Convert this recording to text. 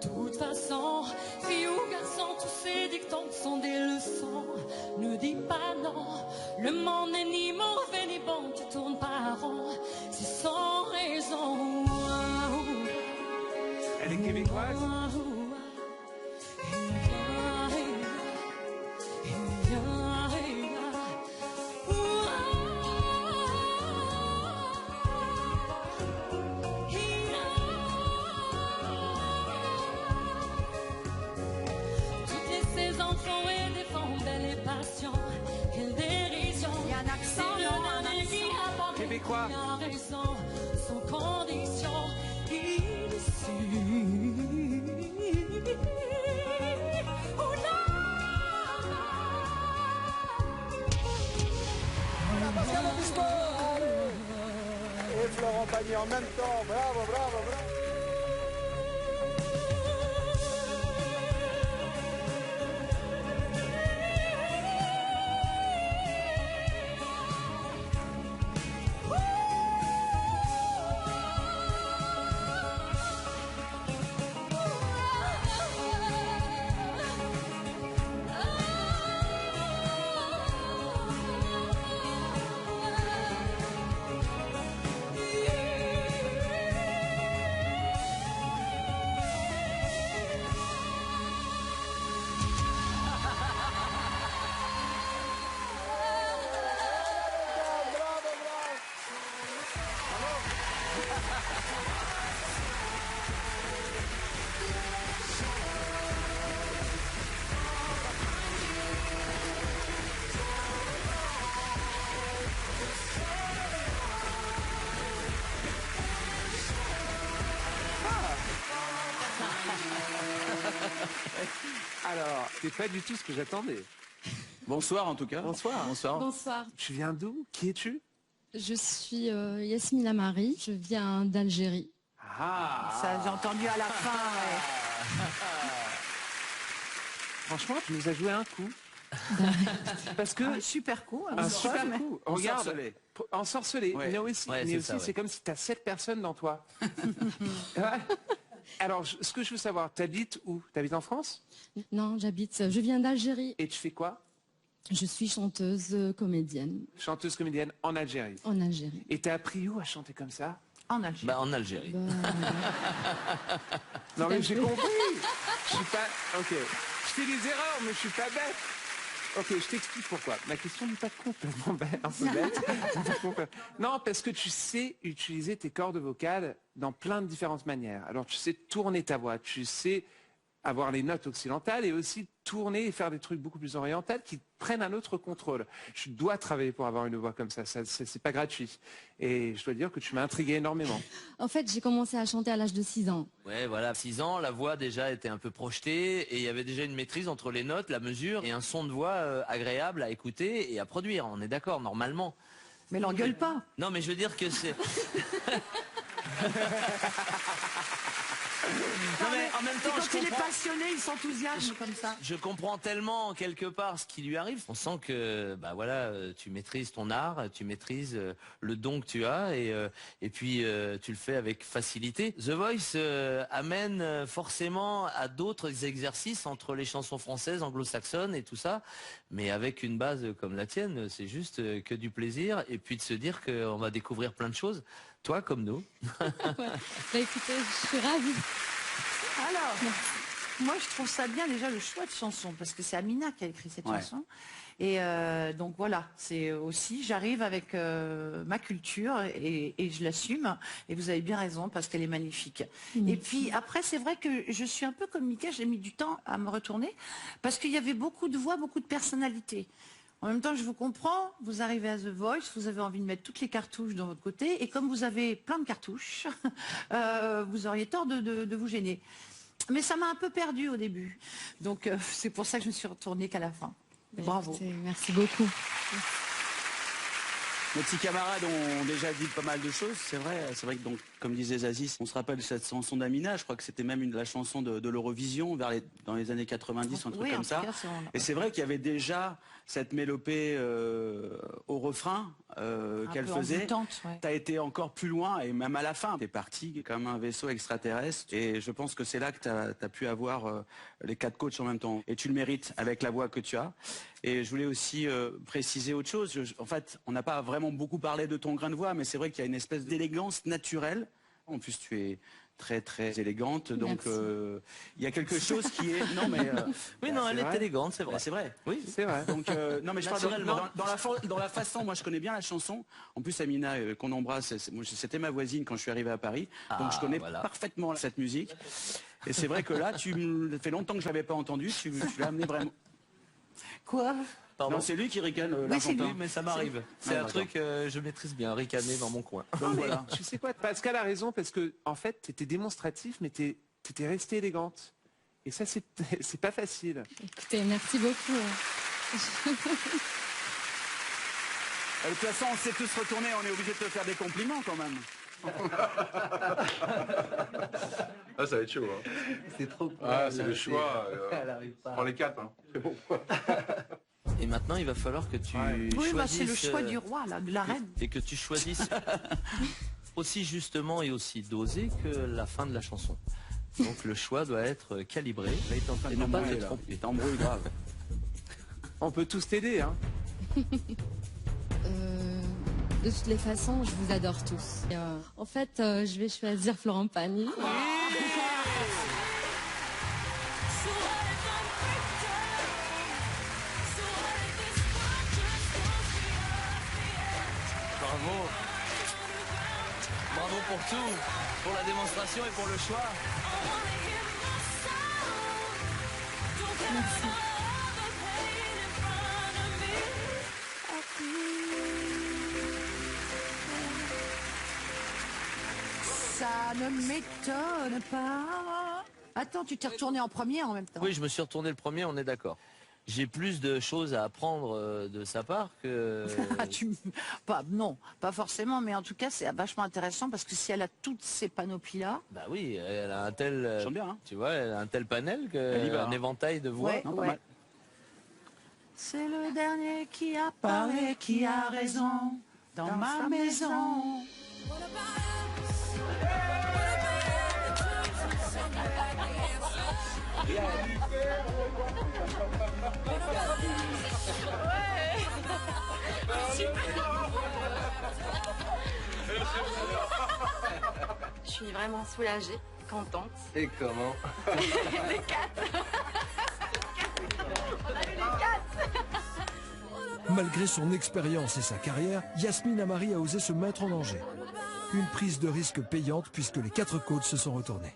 toute façon, fille ou garçon, tous ces dictons sont des leçons. Ne dis pas non, le monde n'est ni mauvais ni bon, tu tournes pas rond, c'est sans raison. Elle est québécoise? Québécois. Sans condition, ici. Voilà, Pascal Obispo. Et Florent Pagny en même temps. Bravo, bravo, bravo. Alors, c'est pas du tout ce que j'attendais. Bonsoir en tout cas. Bonsoir. Bonsoir. Bonsoir, Tu viens d'où? Qui es-tu? je suis Yasmina Marie, je viens d'Algérie. Ah! Ça, j'ai entendu à la fin, ouais. Franchement, tu nous as joué un coup. Parce que... Un super coup. Un super coup. Regarde. Ensorcelé. Ensorcelé. Ouais. Mais aussi, Ouais, c'est ça, ouais. c'est comme si tu as 7 personnes dans toi. Ouais. Alors, ce que je veux savoir, t'habites où? T'habites en France? Non, je viens d'Algérie. Et tu fais quoi? Je suis chanteuse comédienne Chanteuse comédienne en Algérie. en Algérie. Et t'as appris où à chanter comme ça? En Algérie. Bah, en Algérie. Non mais j'ai compris. Je suis pas... Ok. Je fais des erreurs, mais je suis pas bête. Ok, je t'explique pourquoi. Ma question n'est pas complètement bête, un peu bête. Non, parce que tu sais utiliser tes cordes vocales dans plein de différentes manières. Alors tu sais tourner ta voix, tu sais avoir les notes occidentales et aussi tourner et faire des trucs beaucoup plus orientaux qui prennent un autre contrôle. Tu dois travailler pour avoir une voix comme ça, c'est pas gratuit. Et je dois dire que tu m'as intrigué énormément. En fait, j'ai commencé à chanter à l'âge de 6 ans. Ouais, voilà, 6 ans, la voix déjà était un peu projetée et il y avait déjà une maîtrise entre les notes, la mesure et un son de voix agréable à écouter et à produire. On est d'accord, normalement. Mais l'engueule pas. Non, mais je veux dire que c'est... Non, mais en même temps, Quand je il est comprends... passionné, il s'enthousiasme comme ça. Je comprends tellement quelque part ce qui lui arrive. On sent que bah voilà, tu maîtrises ton art, tu maîtrises le don que tu as et puis tu le fais avec facilité. The Voice amène forcément à d'autres exercices entre les chansons françaises, anglo-saxonnes et tout ça, mais avec une base comme la tienne, c'est juste que du plaisir et puis de se dire qu'on va découvrir plein de choses, toi comme nous. Ouais. Bah écoutez, je suis ravie. Alors, moi je trouve ça bien déjà le choix de chanson, parce que c'est Amina qui a écrit cette chanson. Et donc voilà, c'est aussi, j'arrive avec ma culture et je l'assume. Et vous avez bien raison, parce qu'elle est magnifique. Et puis après, c'est vrai que je suis un peu comme Mickaël, j'ai mis du temps à me retourner, parce qu'il y avait beaucoup de voix, beaucoup de personnalités. En même temps, je vous comprends, vous arrivez à The Voice, vous avez envie de mettre toutes les cartouches de votre côté, et comme vous avez plein de cartouches, vous auriez tort de vous gêner. Mais ça m'a un peu perdue au début. Donc c'est pour ça que je me suis retournée qu'à la fin. Bravo. Écoutez, merci beaucoup. Mes petits camarades ont déjà dit pas mal de choses, c'est vrai que donc Comme disait Zazie, on se rappelle cette chanson d'Amina, je crois que c'était même la chanson de l'Eurovision dans les années 90, un truc comme ça. Et c'est vrai qu'il y avait déjà cette mélopée au refrain qu'elle faisait. Tu as été encore plus loin et même à la fin, tu es parti comme un vaisseau extraterrestre. Et je pense que c'est là que tu as pu avoir les 4 coachs en même temps. Et tu le mérites avec la voix que tu as. Et je voulais aussi préciser autre chose. En fait, on n'a pas vraiment beaucoup parlé de ton grain de voix, mais c'est vrai qu'il y a une espèce d'élégance naturelle. En plus, tu es très très élégante, donc il y a quelque chose qui est... Non mais... oui, non, elle est élégante, c'est vrai. C'est vrai. Oui, c'est vrai. Donc, non mais je parle dans la façon, moi je connais bien la chanson. En plus, Amina, qu'on embrasse, c'était ma voisine quand je suis arrivé à Paris, donc je connais parfaitement cette musique. Et c'est vrai que là, ça fait longtemps que je l'avais pas entendu, tu l'as amené vraiment... Quoi? Non, c'est lui qui ricane. Oui, c'est lui, mais ça m'arrive. C'est un truc que je maîtrise bien, ricaner dans mon coin. Donc, voilà. Tu sais quoi, Pascal a raison, parce que en fait, t'étais démonstratif, mais t'étais restée élégante. Et ça, c'est pas facile. Écoutez, merci beaucoup. De toute façon, on s'est tous retournés, on est obligé de te faire des compliments quand même. Ah, ça va être chaud. Hein. C'est trop cool. Ah, c'est le choix. Prends les 4. Hein. C'est bon. Et maintenant, il va falloir que tu choisisses... Oui, c'est le choix du roi, là, de la reine. Et que tu choisisses aussi justement et aussi dosé que la fin de la chanson. Donc le choix doit être calibré. Là, il est en train de pas te tromper. Il t'embrouille grave. On peut tous t'aider, hein. De toutes les façons, je vous adore tous. Et, en fait, je vais choisir Florent Pagny. Bravo. Bravo pour tout, pour la démonstration et pour le choix. Merci. Ça ne m'étonne pas. Attends, tu t'es retourné en premier en même temps. Oui, je me suis retourné le premier, on est d'accord. J'ai plus de choses à apprendre de sa part que... Non, pas forcément, mais en tout cas, c'est vachement intéressant parce que si elle a toutes ces panoplies-là... Bah oui, elle a un tel... Chante bien, hein. Tu vois, elle a un tel panel, un éventail de voix. Ouais, Non, ouais. C'est le dernier qui a parlé, qui a raison, dans ma maison. Je suis vraiment soulagée, contente. Et comment? Les 4. On a eu les 4. Malgré son expérience et sa carrière, Yasmine Amari a osé se mettre en danger. Une prise de risque payante puisque les 4 coachs se sont retournés.